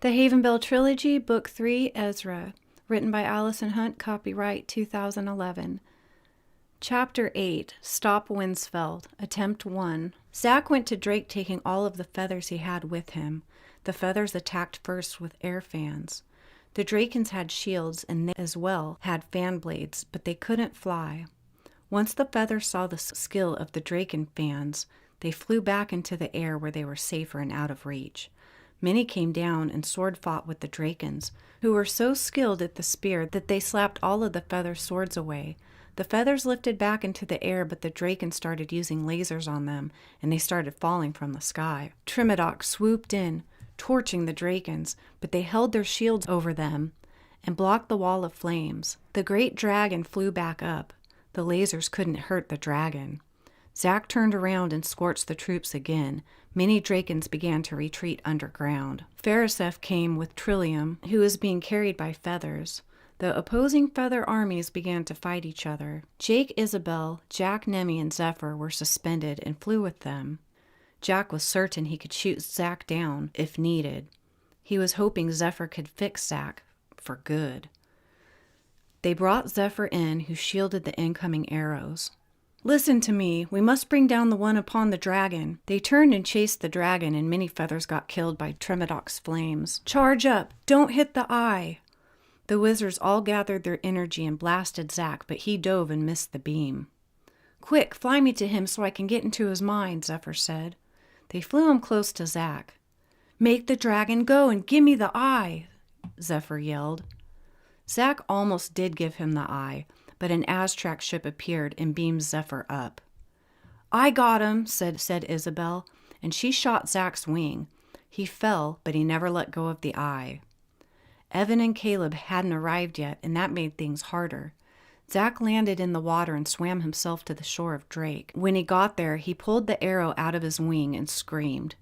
The HAVENBELL Trilogy, Book 3, Ezra. Written by Allison Hunt, copyright 2011. Chapter 8, Stop Winsfeld, Attempt 1. Zach went to Drake taking all of the feathers he had with him. The feathers attacked first with air fans. The Drakens had shields and they as well had fan blades, but they couldn't fly. Once the feathers saw the skill of the Draken fans, they flew back into the air where they were safer and out of reach. Many came down and sword fought with the Drakens, who were so skilled at the spear that they slapped all of the feather swords away. The feathers lifted back into the air, but the Drakens started using lasers on them, and they started falling from the sky. Trimodoc swooped in, torching the Drakens, but they held their shields over them and blocked the wall of flames. The great dragon flew back up. The lasers couldn't hurt the dragon. Zach turned around and scorched the troops again. Many Drakens began to retreat underground. Phariseph came with Trillium, who was being carried by feathers. The opposing feather armies began to fight each other. Jake, Isabel, Jack, Nemi, and Zephyr were suspended and flew with them. Jack was certain he could shoot Zach down if needed. He was hoping Zephyr could fix Zach for good. They brought Zephyr in, who shielded the incoming arrows. "Listen to me. We must bring down the one upon the dragon." They turned and chased the dragon, and many feathers got killed by Trimodoc's flames. "Charge up! Don't hit the eye!" The wizards all gathered their energy and blasted Zach, but he dove and missed the beam. "Quick, fly me to him so I can get into his mind," Zephyr said. They flew him close to Zach. "Make the dragon go and give me the eye," Zephyr yelled. Zach almost did give him the eye, but an Aztrac ship appeared and beamed Zephyr up. "I got him," said Isabel, and she shot Zach's wing. He fell, but he never let go of the eye. Evan and Caleb hadn't arrived yet, and that made things harder. Zach landed in the water and swam himself to the shore of Drake. When he got there, he pulled the arrow out of his wing and screamed.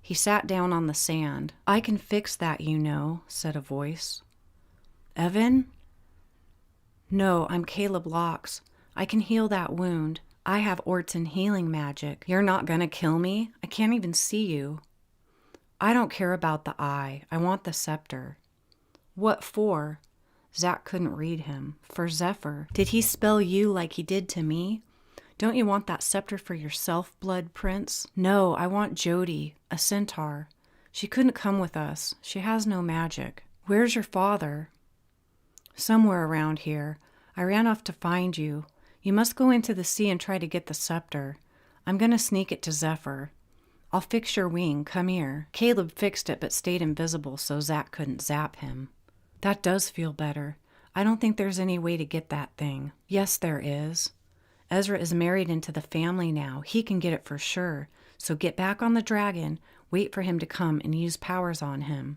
He sat down on the sand. "I can fix that, you know," said a voice. "Evan?" "No, I'm Caleb Locks. I can heal that wound. I have Orton healing magic. You're not gonna kill me? I can't even see you." "I don't care about the eye. I want the scepter." "What for?" Zach couldn't read him. "For Zephyr. Did he spell you like he did to me? Don't you want that scepter for yourself, Blood Prince?" "No, I want Jody, a centaur. She couldn't come with us. She has no magic." "Where's your father?" "Somewhere around here. I ran off to find you. You must go into the sea and try to get the scepter. I'm going to sneak it to Zephyr. I'll fix your wing. Come here." Caleb fixed it but stayed invisible so Zach couldn't zap him. "That does feel better. I don't think there's any way to get that thing." "Yes, there is. Ezra is married into the family now. He can get it for sure. So get back on the dragon, wait for him to come, and use powers on him."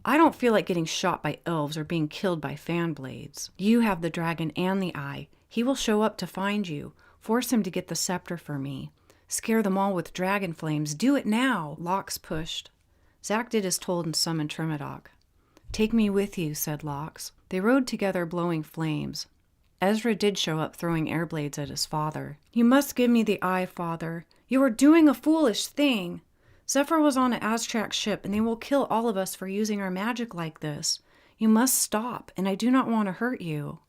"I don't feel like getting shot by elves or being killed by fan blades." "You have the dragon and the eye. He will show up to find you. Force him to get the scepter for me. Scare them all with dragon flames. Do it now." Locks pushed. Zach did as told and summoned Trimodoc. "Take me with you," said Locks. They rode together, blowing flames. Ezra did show up, throwing air blades at his father. "You must give me the eye, Father. You are doing a foolish thing. Zephyr was on an Aztrac ship, and they will kill all of us for using our magic like this. You must stop, and I do not want to hurt you."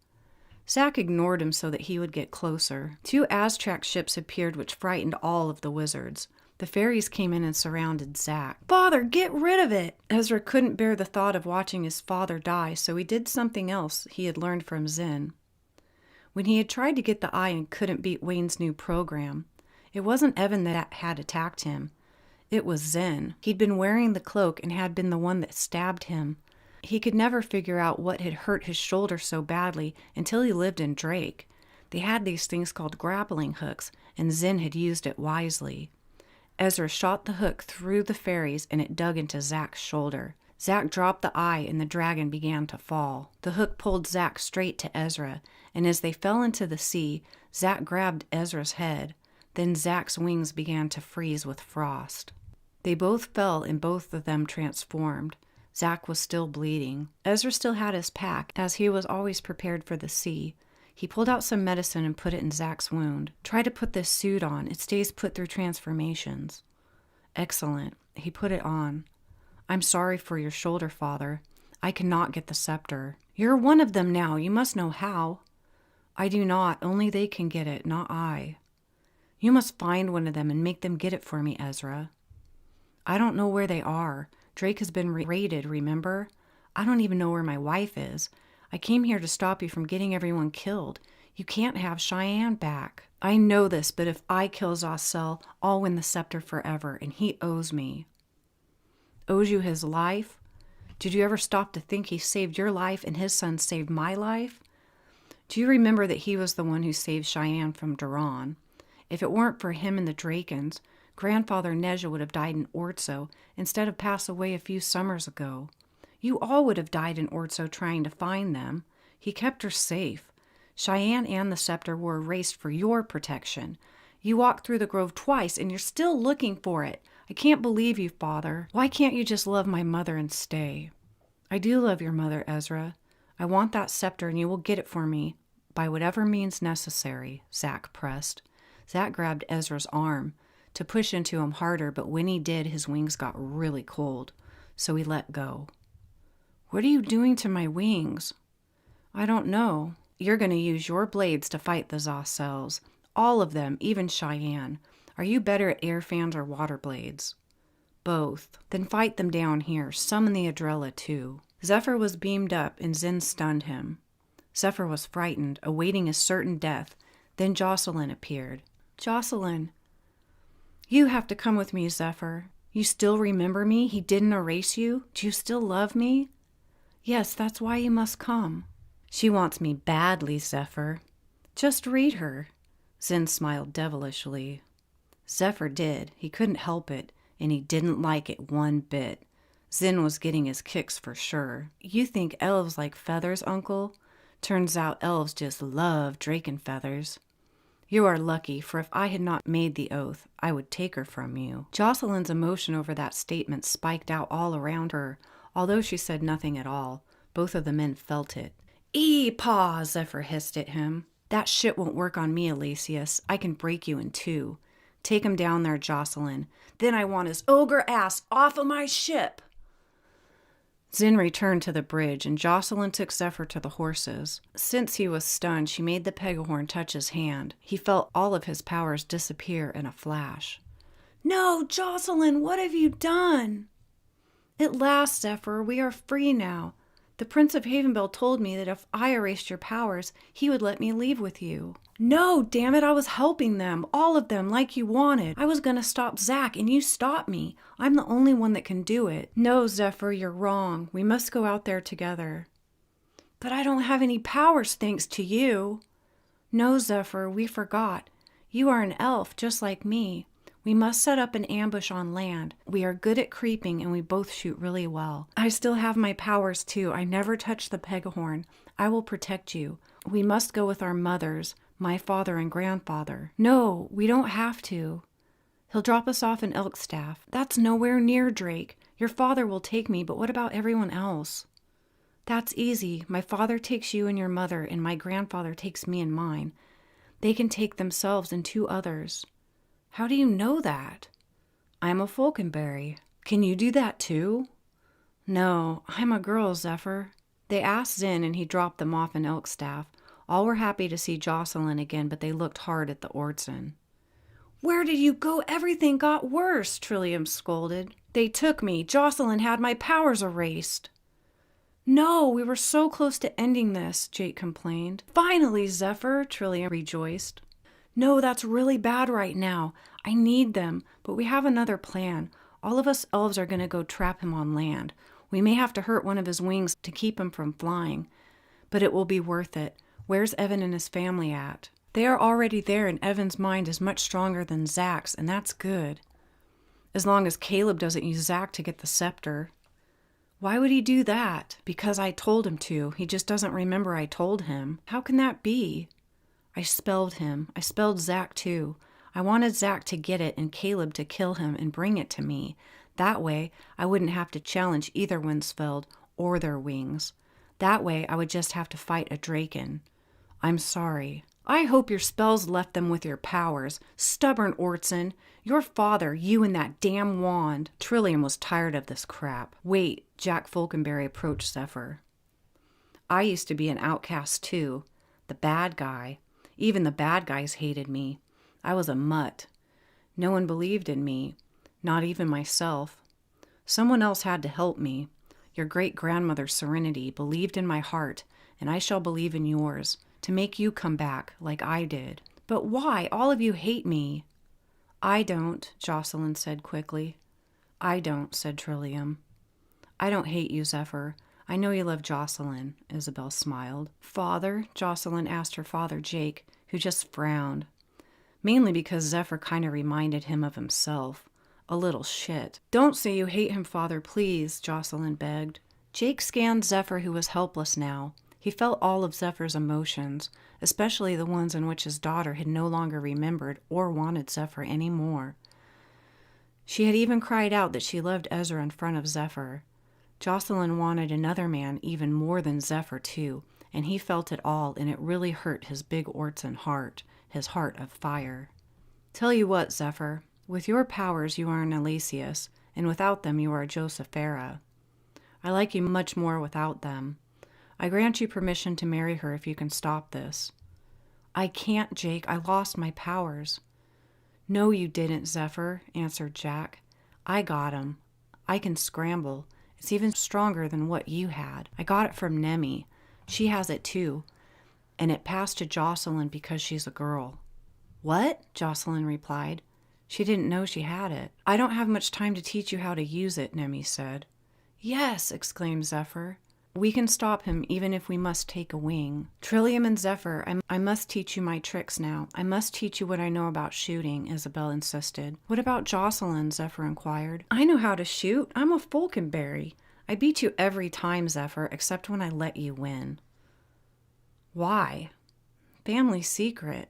Zach ignored him so that he would get closer. 2 Aztrac ships appeared, which frightened all of the wizards. The fairies came in and surrounded Zach. "Father, get rid of it!" Ezra couldn't bear the thought of watching his father die, so he did something else he had learned from Zen. When he had tried to get the eye and couldn't beat Wayne's new program, it wasn't Evan that had attacked him. It was Zen. He'd been wearing the cloak and had been the one that stabbed him. He could never figure out what had hurt his shoulder so badly until he lived in Drake. They had these things called grappling hooks, and Zen had used it wisely. Ezra shot the hook through the fairies, and it dug into Zach's shoulder. Zach dropped the eye, and the dragon began to fall. The hook pulled Zach straight to Ezra, and as they fell into the sea, Zach grabbed Ezra's head. Then Zach's wings began to freeze with frost. They both fell, and both of them transformed. Zach was still bleeding. Ezra still had his pack, as he was always prepared for the sea. He pulled out some medicine and put it in Zach's wound. "Try to put this suit on. It stays put through transformations." "Excellent." He put it on. I'm sorry for your shoulder, Father. I cannot get the scepter. You're one of them now. You must know how. I do not. Only they can get it, not I. You must find one of them and make them get it for me, Ezra. I don't know where they are. Drake has been raided, remember? I don't even know where my wife is. I came here to stop you from getting everyone killed. You can't have Cheyenne back. I know this, but if I kill Zazel, I'll win the scepter forever, and he owes me. Owes you his life? Did you ever stop to think he saved your life and his son saved my life? Do you remember that he was the one who saved Cheyenne from Duran? If it weren't for him and the Drakens, Grandfather Nezha would have died in Ortso instead of pass away a few summers ago. You all would have died in Ortso trying to find them. He kept her safe. Cheyenne and the scepter were erased for your protection. You walked through the grove twice and you're still looking for it. I can't believe you, Father. Why can't you just love my mother and stay? I do love your mother, Ezra. I want that scepter and you will get it for me by whatever means necessary, Zach pressed. Zach grabbed Ezra's arm to push into him harder, but when he did, his wings got really cold, so he let go. What are you doing to my wings? I don't know. You're going to use your blades to fight the Zazels. All of them, even Cheyenne. Are you better at air fans or water blades? Both. Then fight them down here. Summon the Adrella, too. Zephyr was beamed up, and Zin stunned him. Zephyr was frightened, awaiting his certain death. Then Jocelyn appeared. Jocelyn. You have to come with me, Zephyr. You still remember me? He didn't erase you? Do you still love me? Yes, that's why you must come. She wants me badly, Zephyr. Just read her. Zin smiled devilishly. Zephyr did. He couldn't help it, and he didn't like it one bit. Zin was getting his kicks for sure. You think elves like feathers, Uncle? Turns out elves just love draken feathers. You are lucky, for if I had not made the oath, I would take her from you. Jocelyn's emotion over that statement spiked out all around her. Although she said nothing at all, both of the men felt it. Paw, Zephyr hissed at him. That shit won't work on me, Alexius. I can break you in two. Take him down there, Jocelyn. Then I want his ogre ass off of my ship. Zin returned to the bridge, and Jocelyn took Zephyr to the horses. Since he was stunned, she made the Pegahorn touch his hand. He felt all of his powers disappear in a flash. No, Jocelyn, what have you done? At last, Zephyr, we are free now. The Prince of HAVENBELL told me that if I erased your powers, he would let me leave with you. No, damn it, I was helping them, all of them, like you wanted. I was going to stop Zach, and you stopped me. I'm the only one that can do it. No, Zephyr, you're wrong. We must go out there together. But I don't have any powers thanks to you. No, Zephyr, we forgot. You are an elf, just like me. We must set up an ambush on land. We are good at creeping, and we both shoot really well. I still have my powers, too. I never touched the Pegahorn. I will protect you. We must go with our mothers, my father and grandfather. No, we don't have to. He'll drop us off in Elkstaff. That's nowhere near Drake. Your father will take me, but what about everyone else? That's easy. My father takes you and your mother, and my grandfather takes me and mine. They can take themselves and 2 others. How do you know that? I'm a Falconberry. Can you do that too? No, I'm a girl, Zephyr. They asked Zin, and he dropped them off in Elkstaff. All were happy to see Jocelyn again, but they looked hard at the Ortson. Where did you go? Everything got worse, Trillium scolded. They took me. Jocelyn had my powers erased. No, we were so close to ending this, Jake complained. Finally, Zephyr, Trillium rejoiced. No, that's really bad right now. I need them, but we have another plan. All of us elves are going to go trap him on land. We may have to hurt one of his wings to keep him from flying, but it will be worth it. Where's Evan and his family at? They are already there, and Evan's mind is much stronger than Zach's, and that's good. As long as Caleb doesn't use Zach to get the scepter. Why would he do that? Because I told him to. He just doesn't remember I told him. How can that be? I spelled him. I spelled Zach too. I wanted Zach to get it and Caleb to kill him and bring it to me. That way, I wouldn't have to challenge either Winsfeld or their wings. That way, I would just have to fight a Draken. I'm sorry. I hope your spells left them with your powers. Stubborn Ortson. Your father, you and that damn wand. Trillium was tired of this crap. Wait, Jack Falconberry approached Zephyr. I used to be an outcast too. The bad guy. Even the bad guys hated me. I was a mutt. No one believed in me. Not even myself. Someone else had to help me. Your great-grandmother Serenity believed in my heart, and I shall believe in yours, to make you come back like I did. But why? All of you hate me. I don't, Jocelyn said quickly. I don't, said Trillium. I don't hate you, Zephyr. I know you love Jocelyn, Isabel smiled. Father? Jocelyn asked her father, Jake, who just frowned. Mainly because Zephyr kind of reminded him of himself. A little shit. Don't say you hate him, Father, please, Jocelyn begged. Jake scanned Zephyr, who was helpless now. He felt all of Zephyr's emotions, especially the ones in which his daughter had no longer remembered or wanted Zephyr any more. She had even cried out that she loved Ezra in front of Zephyr. Jocelyn wanted another man even more than Zephyr, too, and he felt it all, and it really hurt his big Ortson heart, his heart of fire. Tell you what, Zephyr, with your powers you are an Elysius, and without them you are a Josephera. I like you much more without them. I grant you permission to marry her if you can stop this. I can't, Jake. I lost my powers. No, you didn't, Zephyr, answered Jack. I got 'em. I can scramble. It's even stronger than what you had. I got it from Nemi. She has it too. And it passed to Jocelyn because she's a girl. What? Jocelyn replied. She didn't know she had it. I don't have much time to teach you how to use it, Nemi said. Yes, exclaimed Zephyr. We can stop him even if we must take a wing. Trillium and Zephyr, I must teach you my tricks now. I must teach you what I know about shooting, Isabel insisted. What about Jocelyn? Zephyr inquired. I know how to shoot. I'm a Falconberry. I beat you every time, Zephyr, except when I let you win. Why? Family secret.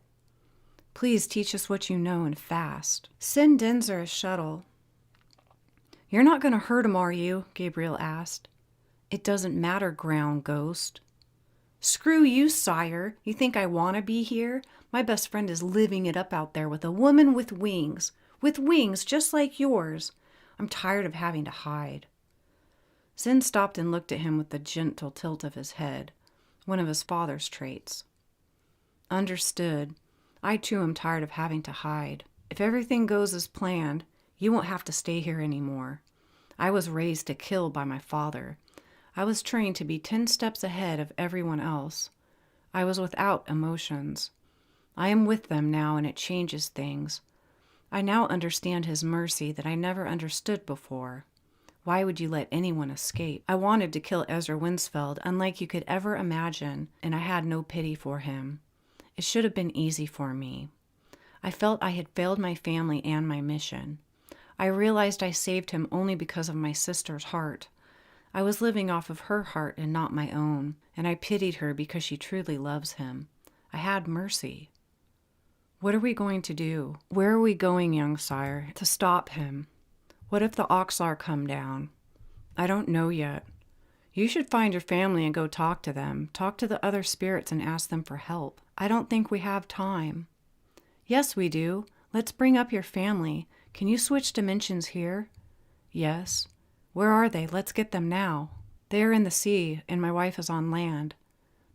Please teach us what you know and fast. Send Denzer a shuttle. You're not going to hurt him, are you? Gabriel asked. It doesn't matter, ground ghost. Screw you, sire. You think I want to be here? My best friend is living it up out there with a woman with wings. With wings just like yours. I'm tired of having to hide. Zen stopped and looked at him with the gentle tilt of his head, one of his father's traits. Understood. I too am tired of having to hide. If everything goes as planned, you won't have to stay here anymore. I was raised to kill by my father. I was trained to be 10 steps ahead of everyone else. I was without emotions. I am with them now, and it changes things. I now understand his mercy that I never understood before. Why would you let anyone escape? I wanted to kill Ezra Winsfeld, unlike you could ever imagine, and I had no pity for him. It should have been easy for me. I felt I had failed my family and my mission. I realized I saved him only because of my sister's heart. I was living off of her heart and not my own, and I pitied her because she truly loves him. I had mercy. What are we going to do? Where are we going, young sire, to stop him? What if the Oxlar come down? I don't know yet. You should find your family and go talk to them. Talk to the other spirits and ask them for help. I don't think we have time. Yes, we do. Let's bring up your family. Can you switch dimensions here? Yes. Where are they? Let's get them now. They are in the sea, and my wife is on land.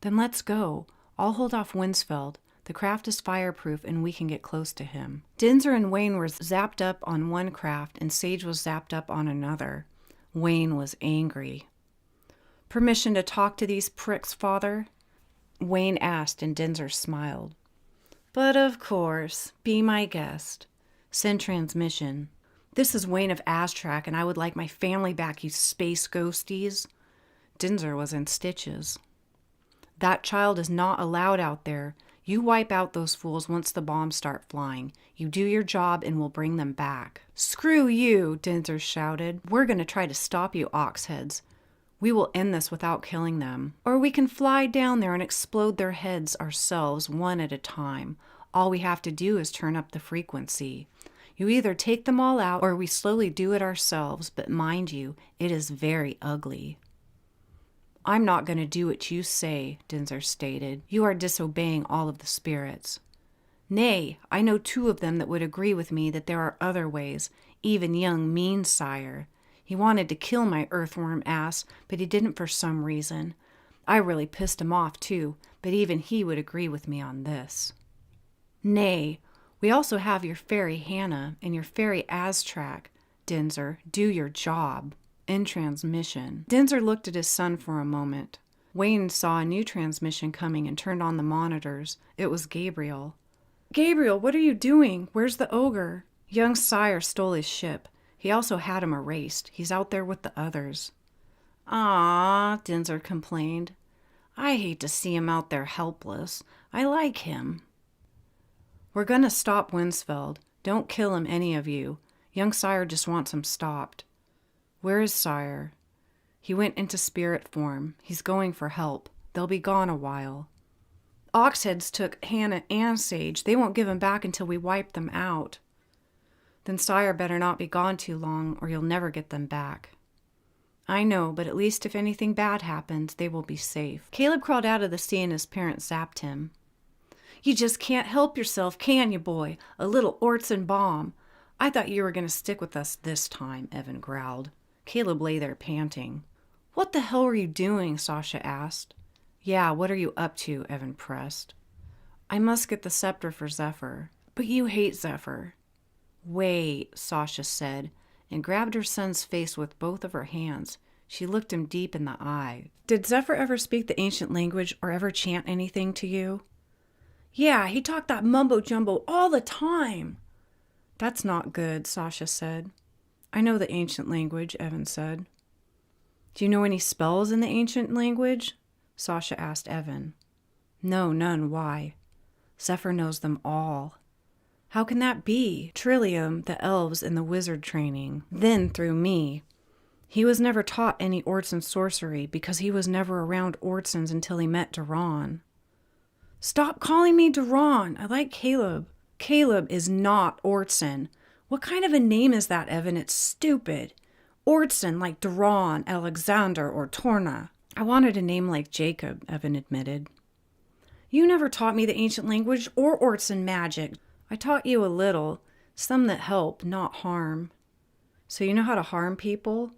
Then let's go. I'll hold off Winsfeld. The craft is fireproof, and we can get close to him. Denzer and Wayne were zapped up on one craft, and Sage was zapped up on another. Wayne was angry. Permission to talk to these pricks, Father? Wayne asked, and Denzer smiled. But of course, be my guest. Send transmission. This is Wayne of Aztrack, and I would like my family back, you space ghosties. Denzer was in stitches. That child is not allowed out there. You wipe out those fools once the bombs start flying. You do your job and we'll bring them back. Screw you, Denzer shouted. We're going to try to stop you, Oxheads. We will end this without killing them. Or we can fly down there and explode their heads ourselves one at a time. All we have to do is turn up the frequency. You either take them all out or we slowly do it ourselves, but mind you, it is very ugly. I'm not going to do what you say, Dinzer stated. You are disobeying all of the spirits. Nay, I know 2 of them that would agree with me that there are other ways, even young mean sire. He wanted to kill my earthworm ass, but he didn't for some reason. I really pissed him off too, but even he would agree with me on this. Nay, we also have your fairy Hannah and your fairy Aztrac. Dinzer, do your job. In transmission. Dinzer looked at his son for a moment. Wayne saw a new transmission coming and turned on the monitors. It was Gabriel. Gabriel, what are you doing? Where's the ogre? Young sire stole his ship. He also had him erased. He's out there with the others. Ah, Dinzer complained. I hate to see him out there helpless. I like him. We're going to stop Winsfeld. Don't kill him, any of you. Young sire just wants him stopped. Where is sire? He went into spirit form. He's going for help. They'll be gone a while. Oxheads took Hannah and Sage. They won't give him back until we wipe them out. Then sire better not be gone too long, or you'll never get them back. I know, but at least if anything bad happens, they will be safe. Caleb crawled out of the sea and his parents zapped him. You just can't help yourself, can you, boy? A little Ortson bomb. I thought you were going to stick with us this time, Evan growled. Caleb lay there panting. What the hell were you doing? Sasha asked. Yeah, what are you up to? Evan pressed. I must get the scepter for Zephyr. But you hate Zephyr. Wait, Sasha said, and grabbed her son's face with both of her hands. She looked him deep in the eye. Did Zephyr ever speak the ancient language or ever chant anything to you? Yeah, he talked that mumbo-jumbo all the time. That's not good, Sasha said. I know the ancient language, Evan said. Do you know any spells in the ancient language? Sasha asked Evan. No, none. Why? Zephyr knows them all. How can that be? Trillium, the elves, and the wizard training. Then through me. He was never taught any Ortson sorcery because he was never around Ortsons until he met Duran. Stop calling me Duran. I like Caleb. Caleb is not Ortson. What kind of a name is that, Evan? It's stupid. Ortson, like Duran, Alexander, or Torna. I wanted a name like Jacob, Evan admitted. You never taught me the ancient language or Ortson magic. I taught you a little, some that help, not harm. So you know how to harm people?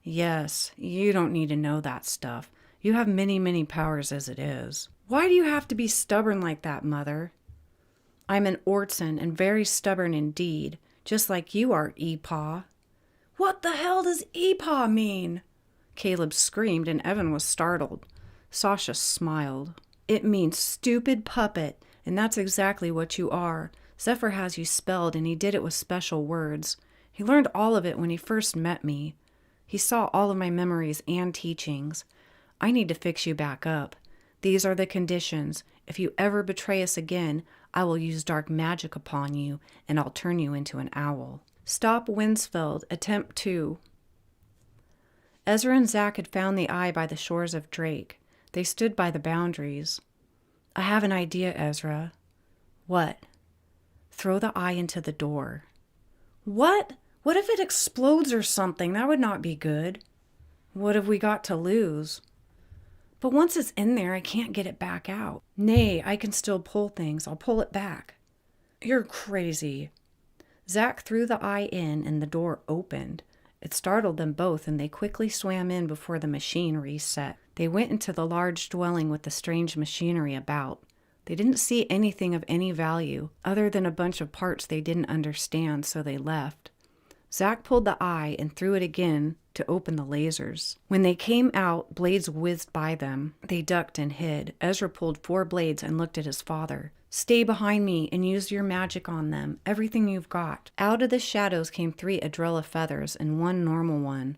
Yes, you don't need to know that stuff. You have many, many powers as it is. Why do you have to be stubborn like that, Mother? I'm an Ortson and very stubborn indeed, just like you are, Epaw. What the hell does Epaw mean? Caleb screamed and Evan was startled. Sasha smiled. It means stupid puppet, and that's exactly what you are. Zephyr has you spelled, and he did it with special words. He learned all of it when he first met me. He saw all of my memories and teachings. I need to fix you back up. These are the conditions. If you ever betray us again, I will use dark magic upon you, and I'll turn you into an owl. Stop Winsfeld. Attempt 2. Ezra and Zach had found the eye by the shores of Drake. They stood by the boundaries. I have an idea, Ezra. What? Throw the eye into the door. What? What if it explodes or something? That would not be good. What have we got to lose? But once it's in there, I can't get it back out. Nay, I can still pull things. I'll pull it back. You're crazy. Zach threw the eye in and the door opened. It startled them both and they quickly swam in before the machine reset. They went into the large dwelling with the strange machinery about. They didn't see anything of any value, other than a bunch of parts they didn't understand, so they left. Zach pulled the eye and threw it again to open the lasers. When they came out, blades whizzed by them. They ducked and hid. Ezra pulled 4 blades and looked at his father. Stay behind me and use your magic on them, everything you've got. Out of the shadows came 3 Adrella feathers and 1 normal one.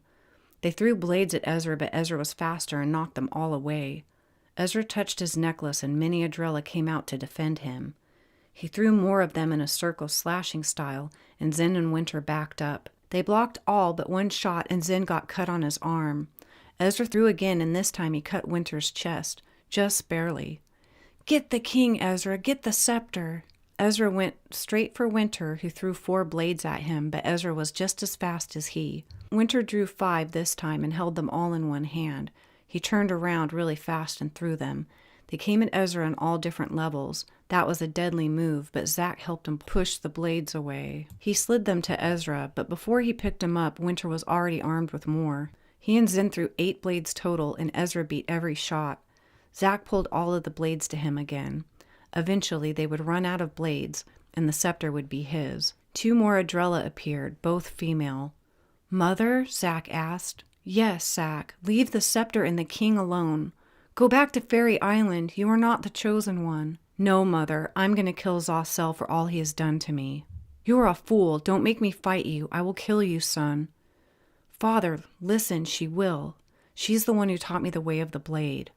They threw blades at Ezra, but Ezra was faster and knocked them all away. Ezra touched his necklace and many Adrella came out to defend him. He threw more of them in a circle slashing style, and Zen and Winter backed up. They blocked all but 1 shot, and Zen got cut on his arm. Ezra threw again, and this time he cut Winter's chest, just barely. Get the king, Ezra, get the scepter. Ezra went straight for Winter, who threw 4 blades at him, but Ezra was just as fast as he. Winter drew 5 this time and held them all in one hand. He turned around really fast and threw them. They came at Ezra on all different levels. That was a deadly move, but Zach helped him push the blades away. He slid them to Ezra, but before he picked them up, Winter was already armed with more. He and Zen threw 8 blades total, and Ezra beat every shot. Zach pulled all of the blades to him again. Eventually, they would run out of blades, and the scepter would be his. 2 more Adrella appeared, both female. "Mother?" Zach asked. "Yes, Zach. Leave the scepter and the king alone. Go back to Fairy Island. You are not the chosen one." "No, Mother. I'm going to kill Zazel for all he has done to me." "You are a fool. Don't make me fight you. I will kill you, son." "Father, listen, she will. She's the one who taught me the way of the blade."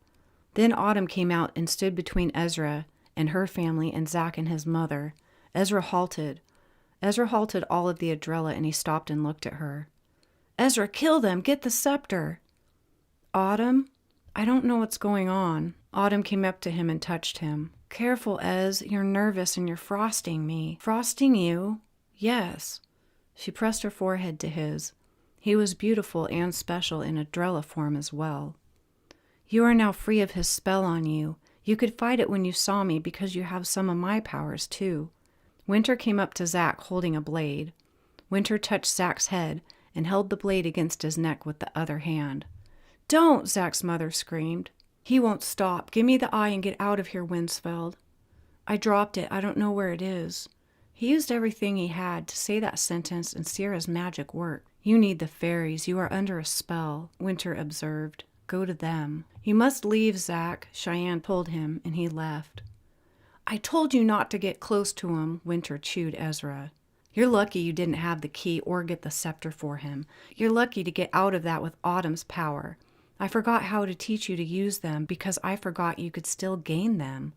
Then Autumn came out and stood between Ezra and her family and Zach and his mother. Ezra halted all of the Adrella, and he stopped and looked at her. "Ezra, kill them! Get the scepter!" "Autumn? I don't know what's going on." Autumn came up to him and touched him. "Careful, Ez. You're nervous and you're frosting me." "Frosting you?" "Yes." She pressed her forehead to his. He was beautiful and special in Adrella form as well. "You are now free of his spell on you. You could fight it when you saw me because you have some of my powers too." Winter came up to Zach holding a blade. Winter touched Zach's head and held the blade against his neck with the other hand. "Don't!" Zach's mother screamed. "He won't stop. Give me the eye and get out of here, Winsfeld." "I dropped it. I don't know where it is." He used everything he had to say that sentence, and Sierra's magic worked. "You need the fairies. You are under a spell," Winter observed. "Go to them." "You must leave, Zach," Cheyenne told him, and he left. "I told you not to get close to him," Winter chewed Ezra. "You're lucky you didn't have the key or get the scepter for him. You're lucky to get out of that with Autumn's power. I forgot how to teach you to use them because I forgot you could still gain them.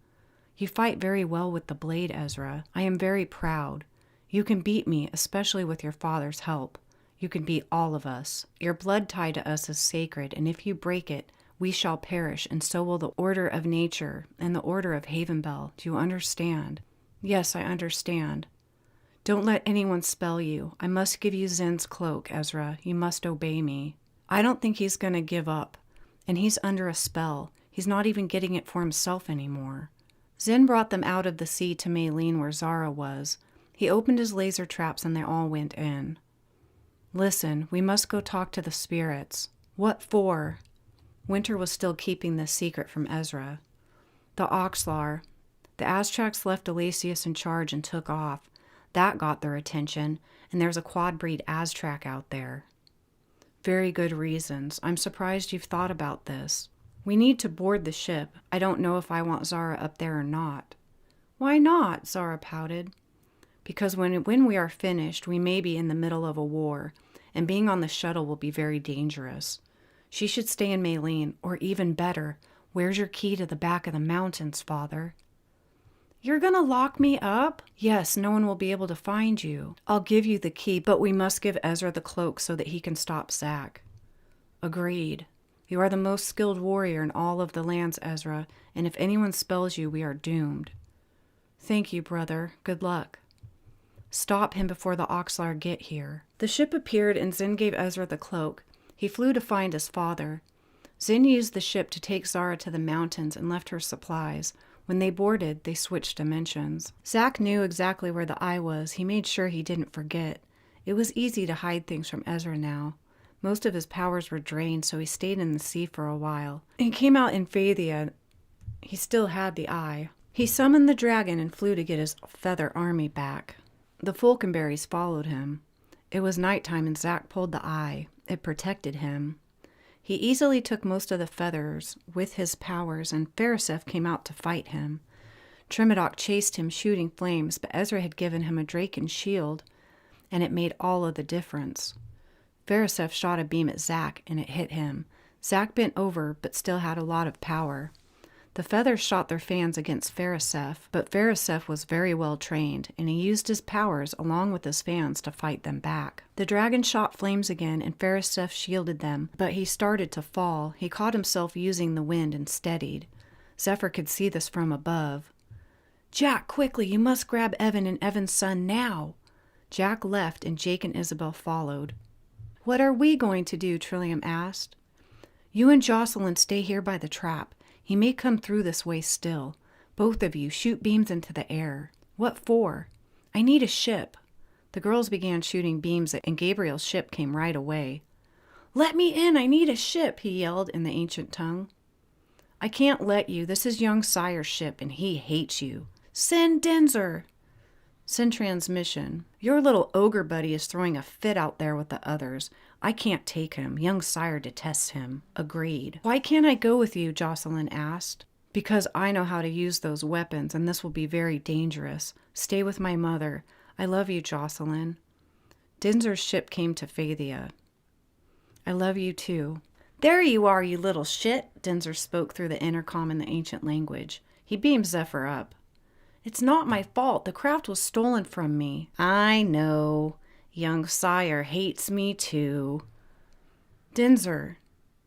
You fight very well with the blade, Ezra. I am very proud. You can beat me, especially with your father's help. You can beat all of us. Your blood tie to us is sacred, and if you break it, we shall perish, and so will the order of nature and the order of HAVENBELL. Do you understand?" "Yes, I understand." "Don't let anyone spell you. I must give you Zen's cloak, Ezra. You must obey me." "I don't think he's going to give up. And he's under a spell. He's not even getting it for himself anymore." Zen brought them out of the sea to Maylene where Zara was. He opened his laser traps and they all went in. "Listen, we must go talk to the spirits." "What for?" Winter was still keeping this secret from Ezra. "The Oxlar. The Aztracs left Alasius in charge and took off. That got their attention, and there's a quad-breed Aztrac out there." "Very good reasons. I'm surprised you've thought about this." "We need to board the ship. I don't know if I want Zara up there or not." "Why not?" Zara pouted. "Because when we are finished, we may be in the middle of a war, and being on the shuttle will be very dangerous. She should stay in Maylene, or even better, where's your key to the back of the mountains, Father?" "You're gonna lock me up?" "Yes, no one will be able to find you. I'll give you the key, but we must give Ezra the cloak so that he can stop Zach." "Agreed. You are the most skilled warrior in all of the lands, Ezra, and if anyone spells you, we are doomed." "Thank you, brother. Good luck." "Stop him before the Oxlar get here." The ship appeared and Zen gave Ezra the cloak. He flew to find his father. Zen used the ship to take Zara to the mountains and left her supplies. When they boarded, they switched dimensions. Zach knew exactly where the eye was. He made sure he didn't forget. It was easy to hide things from Ezra now. Most of his powers were drained, so he stayed in the sea for a while. He came out in Phaethia. He still had the eye. He summoned the dragon and flew to get his feather army back. The Falconberries followed him. It was nighttime and Zach pulled the eye. It protected him. He easily took most of the feathers with his powers, and Pharisef came out to fight him. Trimodoc chased him, shooting flames, but Ezra had given him a Draken shield, and it made all of the difference. Pharisef shot a beam at Zach, and it hit him. Zach bent over, but still had a lot of power. The feathers shot their fans against Pharisef, but Pharisef was very well trained, and he used his powers along with his fans to fight them back. The dragon shot flames again, and Pharisef shielded them, but he started to fall. He caught himself using the wind and steadied. Zephyr could see this from above. "Jack, quickly, you must grab Evan and Evan's son now." Jack left, and Jake and Isabel followed. "What are we going to do?" Trillium asked. You and Jocelyn stay here by the trap. He may come through this way still. Both of you shoot beams into the air. What for? I need a ship. The girls began shooting beams and Gabriel's ship came right away. Let me in, I need a ship, he yelled in the ancient tongue. I can't let you. This is young Sire's ship and he hates you. Send Denzer. Send transmission. Your little ogre buddy is throwing a fit out there with the others. I can't take him. Young Sire detests him. Agreed. Why can't I go with you? Jocelyn asked. Because I know how to use those weapons and this will be very dangerous. Stay with my mother. I love you, Jocelyn. Denzer's ship came to Fathia. I love you too. There you are, you little shit, Denzer spoke through the intercom in the ancient language. He beamed Zephyr up. It's not my fault. The craft was stolen from me. I know. Young Sire hates me too. Denzer,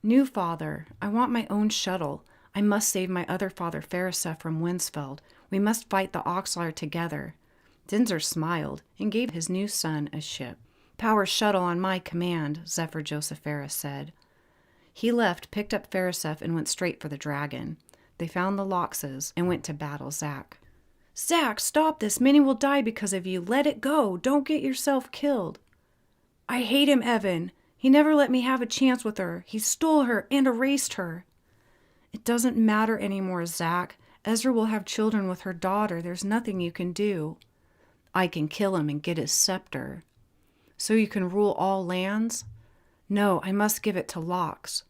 new father, I want my own shuttle. I must save my other father Farisef from Winsfeld. We must fight the Oxlar together. Denzer smiled and gave his new son a ship. Power shuttle on my command, Zephyr Josepharis said. He left, picked up Farisef, and went straight for the dragon. They found the Loxes and went to battle Zack. Zack, stop this. Minnie will die because of you. Let it go. Don't get yourself killed. I hate him, Evan. He never let me have a chance with her. He stole her and erased her. It doesn't matter anymore, Zack. Ezra will have children with her daughter. There's nothing you can do. I can kill him and get his scepter. So you can rule all lands? No, I must give it to Lox.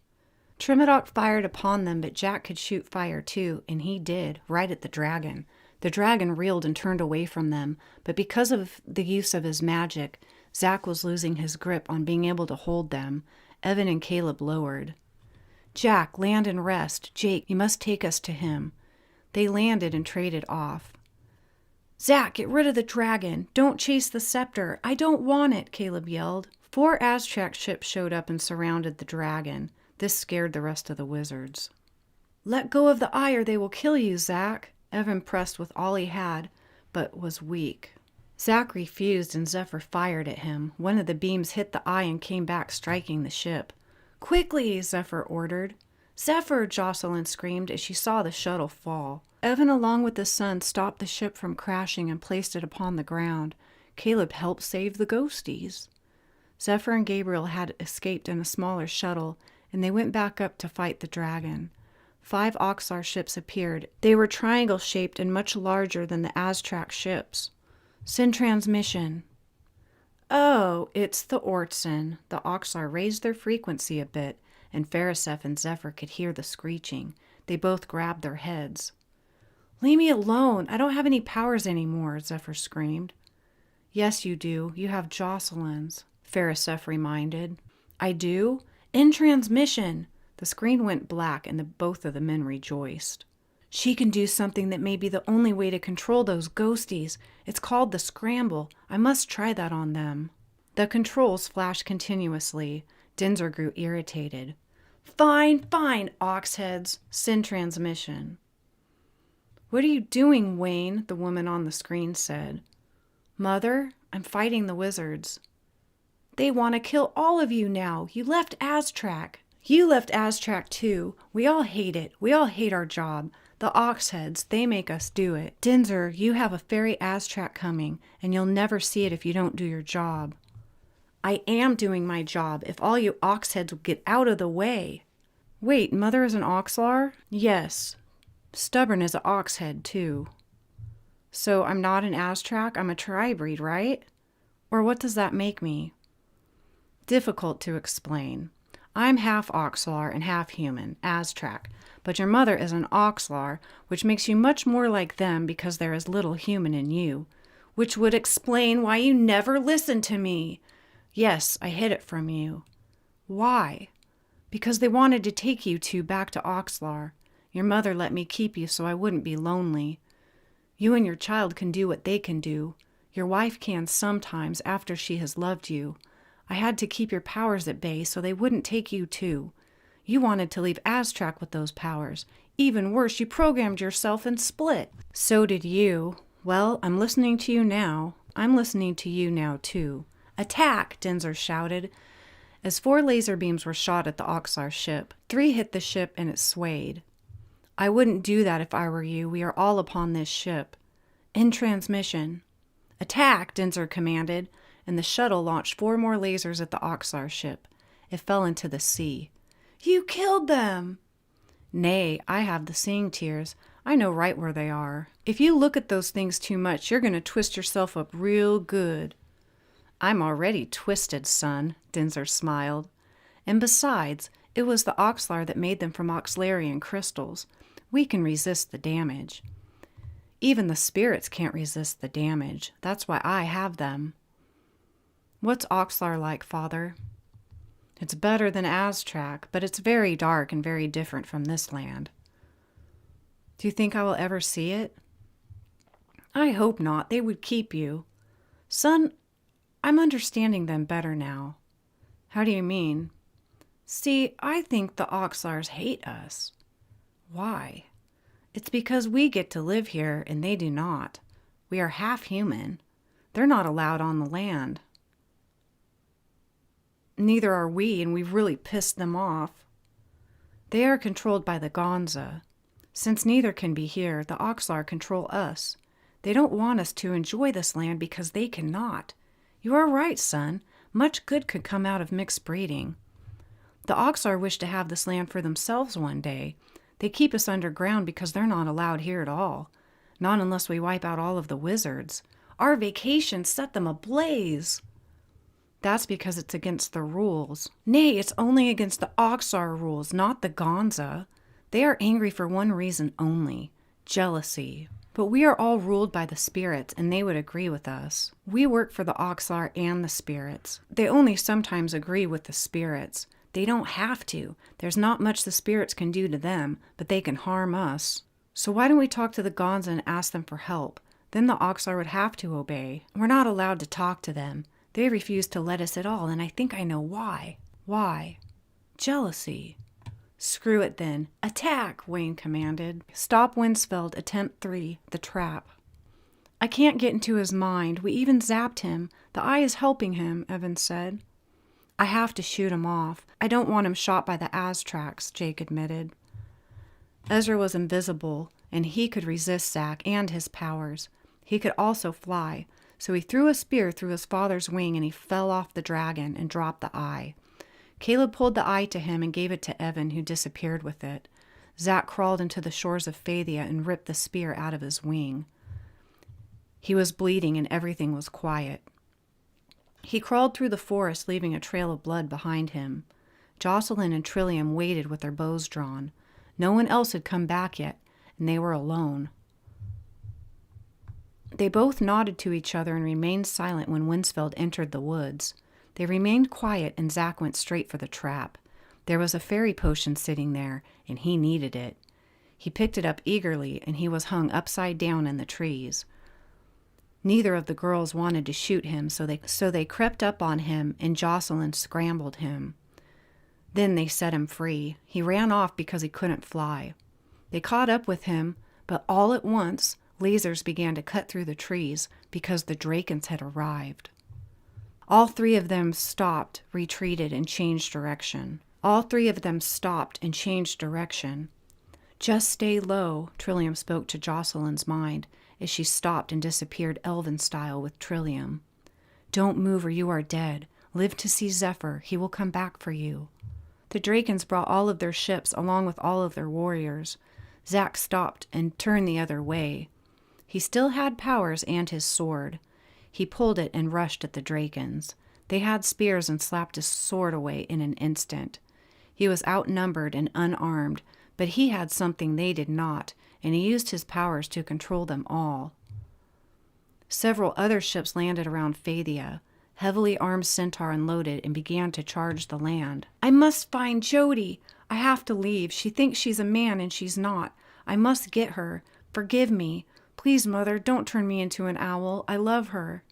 Trimodoc fired upon them, but Jack could shoot fire too, and he did, right at the dragon. The dragon reeled and turned away from them, but because of the use of his magic, Zack was losing his grip on being able to hold them. Evan and Caleb lowered. Jack, land and rest. Jake, you must take us to him. They landed and traded off. Zack, get rid of the dragon. Don't chase the scepter. I don't want it, Caleb yelled. 4 Aztrac ships showed up and surrounded the dragon. This scared the rest of the wizards. Let go of the eye or they will kill you, Zack. Evan pressed with all he had, but was weak. Zack refused and Zephyr fired at him. One of the beams hit the eye and came back, striking the ship. Quickly, Zephyr ordered. Zephyr, Jocelyn screamed as she saw the shuttle fall. Evan, along with the sun, stopped the ship from crashing and placed it upon the ground. Caleb helped save the ghosties. Zephyr and Gabriel had escaped in a smaller shuttle, and they went back up to fight the dragon. 5 Oxlar ships appeared. They were triangle-shaped and much larger than the Aztrac ships. Send transmission. Oh, it's the Ortson. The Oxlar raised their frequency a bit, and Farisef and Zephyr could hear the screeching. They both grabbed their heads. Leave me alone. I don't have any powers anymore, Zephyr screamed. Yes, you do. You have Jocelyn's, Farisef reminded. I do? In transmission. The screen went black and both of the men rejoiced. She can do something that may be the only way to control those ghosties. It's called the scramble. I must try that on them. The controls flashed continuously. Denzer grew irritated. Fine, oxheads. Send transmission. What are you doing, Wayne? The woman on the screen said. Mother, I'm fighting the wizards. They want to kill all of you now. You left Aztrac. You left Aztrac too. We all hate it. We all hate our job. The Oxheads, they make us do it. Denzer, you have a fairy Aztrac coming, and you'll never see it if you don't do your job. I am doing my job, if all you Oxheads would get out of the way. Wait, Mother is an Oxlar? Yes. Stubborn is an Oxhead, too. So I'm not an Aztrac, I'm a tri-breed, right? Or what does that make me? Difficult to explain. I'm half Oxlar and half human, Aztrac, but your mother is an Oxlar, which makes you much more like them because there is little human in you, which would explain why you never listened to me. Yes, I hid it from you. Why? Because they wanted to take you two back to Oxlar. Your mother let me keep you so I wouldn't be lonely. You and your child can do what they can do. Your wife can sometimes after she has loved you. I had to keep your powers at bay so they wouldn't take you too. You wanted to leave Aztrac with those powers. Even worse, you programmed yourself and split. So did you. Well, I'm listening to you now. I'm listening to you now too. Attack, Denzer shouted. As 4 laser beams were shot at the Oxlar ship, 3 hit the ship and it swayed. I wouldn't do that if I were you. We are all upon this ship. In transmission. Attack, Dinser commanded, and the shuttle launched 4 more lasers at the Oxlar ship. It fell into the sea. You killed them! Nay, I have the seeing tears. I know right where they are. If you look at those things too much, you're going to twist yourself up real good. I'm already twisted, son, Dinser smiled. And besides, it was the Oxlar that made them from Oxlarian crystals. We can resist the damage. Even the spirits can't resist the damage. That's why I have them. What's Oxlar like, Father? It's better than Aztrac, but it's very dark and very different from this land. Do you think I will ever see it? I hope not. They would keep you. Son, I'm understanding them better now. How do you mean? See, I think the Oxlars hate us. Why? It's because we get to live here and they do not. We are half human. They're not allowed on the land. Neither are we, and we've really pissed them off. They are controlled by the Gonza. Since neither can be here, the Oxlar control us. They don't want us to enjoy this land because they cannot. You are right, son. Much good could come out of mixed breeding. The Oxlar wish to have this land for themselves one day. They keep us underground because they're not allowed here at all. Not unless we wipe out all of the wizards. Our vacation set them ablaze. That's because it's against the rules. Nay, it's only against the Oxlar rules, not the Gonza. They are angry for one reason only, jealousy. But we are all ruled by the spirits, and they would agree with us. We work for the Oxlar and the spirits. They only sometimes agree with the spirits. They don't have to. There's not much the spirits can do to them, but they can harm us. So why don't we talk to the Gonza and ask them for help? Then the Oxlar would have to obey. We're not allowed to talk to them. They refuse to let us at all, and I think I know why. Why? Jealousy. Screw it then. Attack, Wayne commanded. Stop Winsfeld, attempt 3, the trap. I can't get into his mind. We even zapped him. The eye is helping him, Evans said. I have to shoot him off. I don't want him shot by the Aztracs, Jake admitted. Ezra was invisible, and he could resist Zack and his powers. He could also fly, so he threw a spear through his father's wing and he fell off the dragon and dropped the eye. Caleb pulled the eye to him and gave it to Evan, who disappeared with it. Zack crawled into the shores of Phadia and ripped the spear out of his wing. He was bleeding and everything was quiet. He crawled through the forest, leaving a trail of blood behind him. Jocelyn and Trillium waited with their bows drawn. No one else had come back yet, and they were alone. They both nodded to each other and remained silent when Winsfeld entered the woods. They remained quiet, and Zack went straight for the trap. There was a fairy potion sitting there, and he needed it. He picked it up eagerly, and he was hung upside down in the trees. Neither of the girls wanted to shoot him, so they crept up on him, and Jocelyn scrambled him. Then they set him free. He ran off because he couldn't fly. They caught up with him, but all at once, lasers began to cut through the trees because the Drakens had arrived. All 3 of them stopped, retreated, and changed direction. Just stay low, Trillium spoke to Jocelyn's mind as she stopped and disappeared elven style with Trillium. Don't move or you are dead. Live to see Zephyr. He will come back for you. The Drakens brought all of their ships along with all of their warriors. Zack stopped and turned the other way. He still had powers and his sword. He pulled it and rushed at the Drakens. They had spears and slapped his sword away in an instant. He was outnumbered and unarmed, but he had something they did not, and he used his powers to control them all. Several other ships landed around Phadia. Heavily armed Centaur unloaded and began to charge the land. I must find Jody. I have to leave. She thinks she's a man and she's not. I must get her. Forgive me. Please, Mother, don't turn me into an owl. I love her.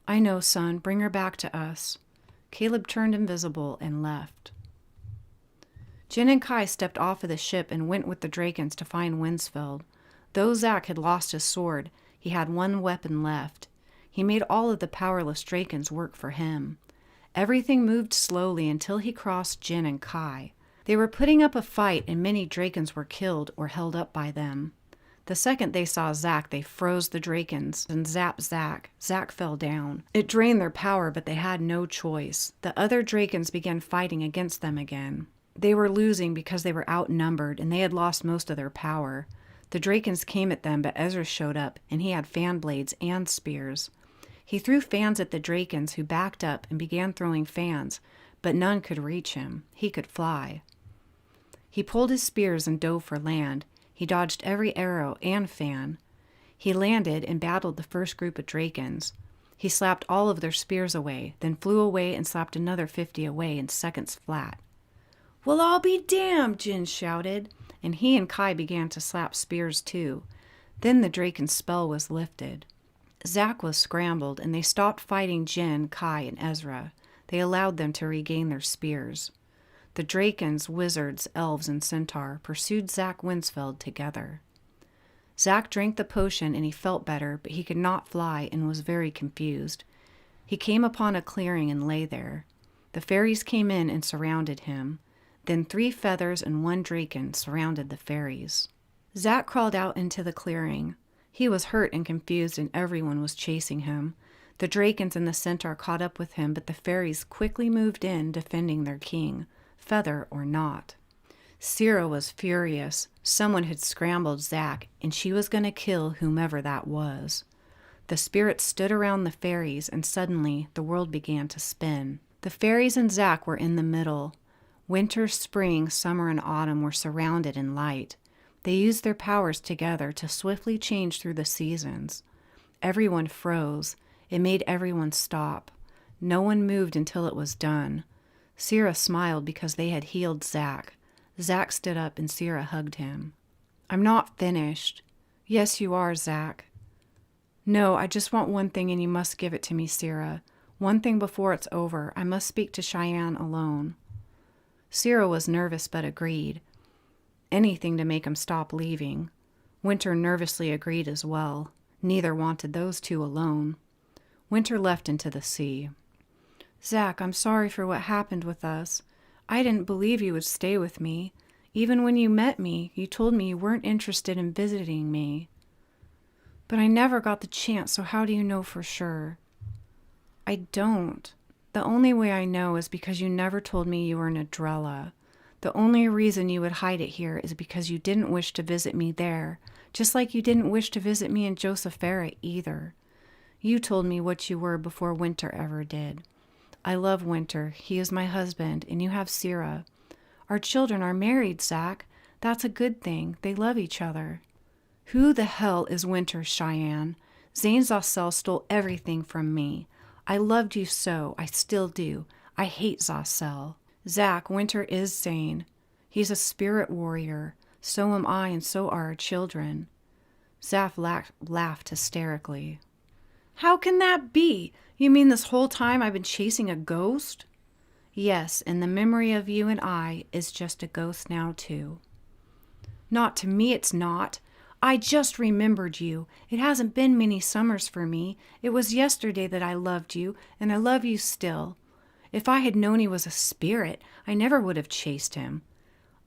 I know, son. Bring her back to us. Caleb turned invisible and left. Jin and Kai stepped off of the ship and went with the Drakens to find Winsfeld. Though Zack had lost his sword, he had one weapon left. He made all of the powerless Drakens work for him. Everything moved slowly until he crossed Jin and Kai. They were putting up a fight, and many Drakens were killed or held up by them. The second they saw Zack, they froze the Drakens and zapped Zack. Zack fell down. It drained their power, but they had no choice. The other Drakens began fighting against them again. They were losing because they were outnumbered, and they had lost most of their power. The Drakens came at them, but Ezra showed up, and he had fan blades and spears. He threw fans at the Drakens, who backed up and began throwing fans, but none could reach him. He could fly. He pulled his spears and dove for land. He dodged every arrow and fan. He landed and battled the first group of Drakens. He slapped all of their spears away, then flew away and slapped another 50 away in seconds flat. "Well, I'll be damned," Jin shouted, and he and Kai began to slap spears too. Then the Draken's spell was lifted. Zack was scrambled, and they stopped fighting Jin, Kai, and Ezra. They allowed them to regain their spears. The Drakens, wizards, elves, and centaur pursued Zack Winsfeld together. Zack drank the potion, and he felt better, but he could not fly and was very confused. He came upon a clearing and lay there. The fairies came in and surrounded him. Then 3 feathers and 1 Draken surrounded the fairies. Zack crawled out into the clearing. He was hurt and confused, and everyone was chasing him. The Drakens and the centaur caught up with him, but the fairies quickly moved in, defending their king, feather or not. Syrah was furious. Someone had scrambled Zack, and she was going to kill whomever that was. The spirits stood around the fairies, and suddenly the world began to spin. The fairies and Zack were in the middle. Winter, spring, summer, and autumn were surrounded in light. They used their powers together to swiftly change through the seasons. Everyone froze. It made everyone stop. No one moved until it was done. Syrah smiled because they had healed Zack. Zack stood up and Syrah hugged him. "I'm not finished." "Yes, you are, Zack." "No, I just want one thing, and you must give it to me, Syrah. One thing before it's over. I must speak to Cheyenne alone." Syrah was nervous but agreed. Anything to make him stop leaving. Winter nervously agreed as well. Neither wanted those two alone. Winter left into the sea. "Zack, I'm sorry for what happened with us. I didn't believe you would stay with me. Even when you met me, you told me you weren't interested in visiting me. But I never got the chance, so how do you know for sure?" "I don't. The only way I know is because you never told me you were an Adrella. The only reason you would hide it here is because you didn't wish to visit me there, just like you didn't wish to visit me in Josephera either. You told me what you were before Winter ever did. I love Winter. He is my husband, and you have Syrah. Our children are married, Zack. That's a good thing. They love each other." "Who the hell is Winter, Cheyenne? Zane Zossel stole everything from me. I loved you so. I still do. I hate Zossel." "Zack, Winter is Zane. He's a spirit warrior. So am I, and so are our children." Zack laughed hysterically. "How can that be? You mean this whole time I've been chasing a ghost?" "Yes, and the memory of you and I is just a ghost now, too." "Not to me, it's not. I just remembered you. It hasn't been many summers for me. It was yesterday that I loved you, and I love you still. If I had known he was a spirit, I never would have chased him.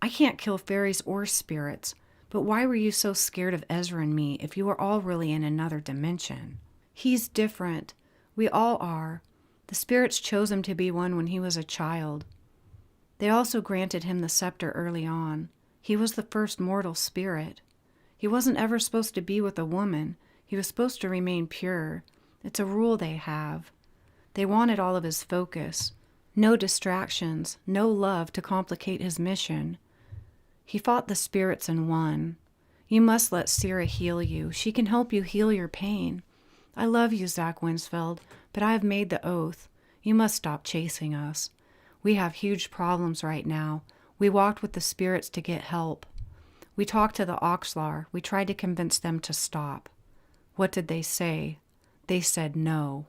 I can't kill fairies or spirits, but why were you so scared of Ezra and me if you were all really in another dimension?" "He's different. We all are. The spirits chose him to be one when he was a child. They also granted him the scepter early on. He was the first mortal spirit. He wasn't ever supposed to be with a woman. He was supposed to remain pure. It's a rule they have. They wanted all of his focus. No distractions, no love to complicate his mission. He fought the spirits and won. You must let Syrah heal you. She can help you heal your pain. I love you, Zack Winsfeld, but I have made the oath. You must stop chasing us. We have huge problems right now. We walked with the spirits to get help. We talked to the Oxlar. We tried to convince them to stop. What did they say? They said no."